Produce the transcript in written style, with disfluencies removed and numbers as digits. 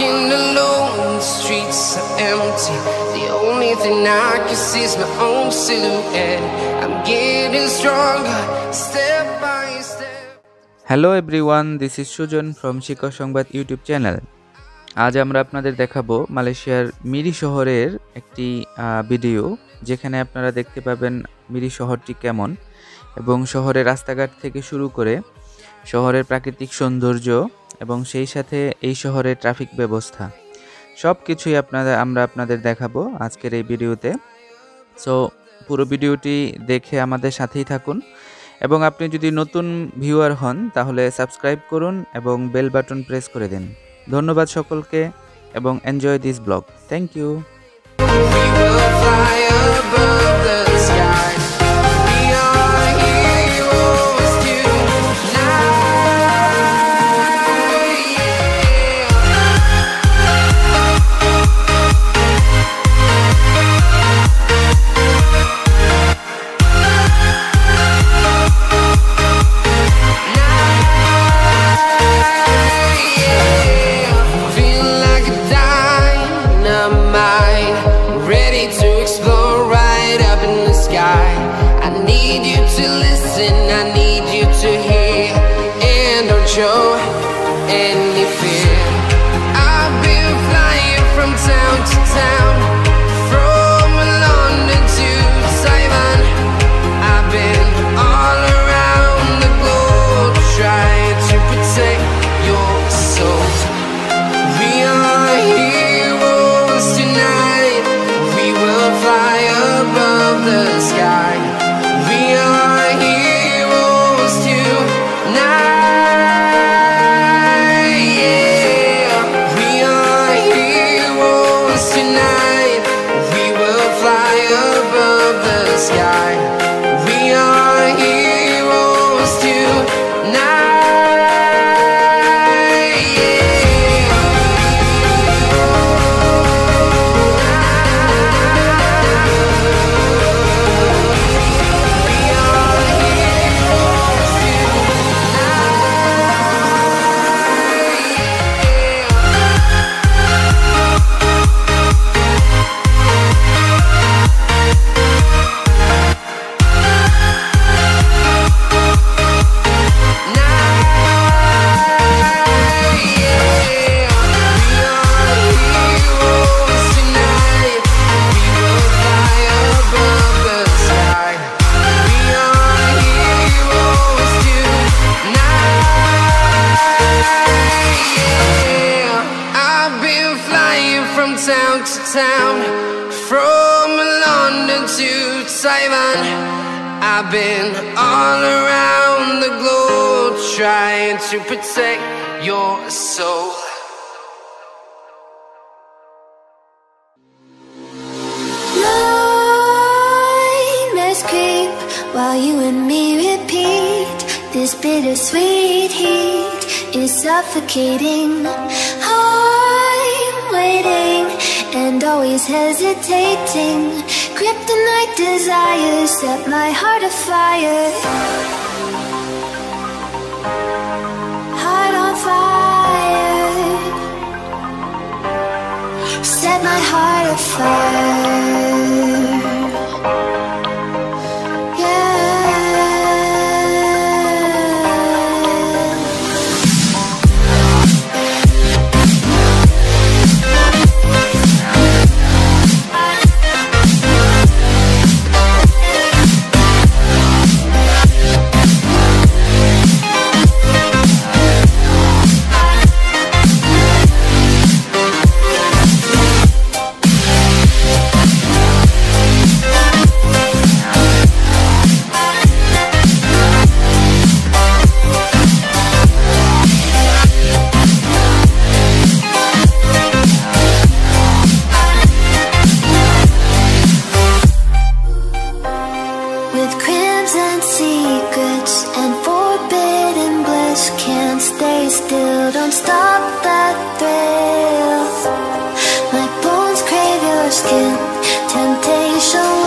Walking alone, the streets are empty. The only thing I can see is my own silhouette. I'm getting stronger, step by step. Hello everyone, this is Sujan from Shikha Songbad YouTube channel. আজ আমরা আপনাদের দেখাবো মালয়েশিয়ার মিরি শহরের একটি video, যেখানে আপনারা দেখতে পাবেন মিরি শহরটি কেমন এবং শহরের রাস্তাঘাট থেকে শুরু করে শহরের প্রাকৃতিক সৌন্দর্য এবং সেই সাথে এই শহরের ট্রাফিক ব্যবস্থা সব কিছুই আমরা আপনাদের দেখাবো আজকের এই ভিডিওতে। সো পুরো ভিডিওটি দেখে আমাদের সাথেই থাকুন এবং আপনি যদি নতুন ভিউয়ার হন তাহলে সাবস্ক্রাইব করুন এবং বেল বাটন প্রেস করে দিন। ধন্যবাদ সকলকে এবং enjoy this blog. Thank you. Show any fear. I've been flying from town to town, from London to Taiwan. I've been all around the globe trying to protect your soul. We are heroes tonight. We will fly above the sky. We are heroes tonight. Town to town, from London to Taiwan. I've been all around the globe trying to protect your soul. Nightmares creep while you and me repeat. This bittersweet heat is suffocating. I'm waiting and always hesitating. Kryptonite desires set my heart afire. Heart on fire. Set my heart afire. Don't stop that thrill. My bones crave your skin. Temptation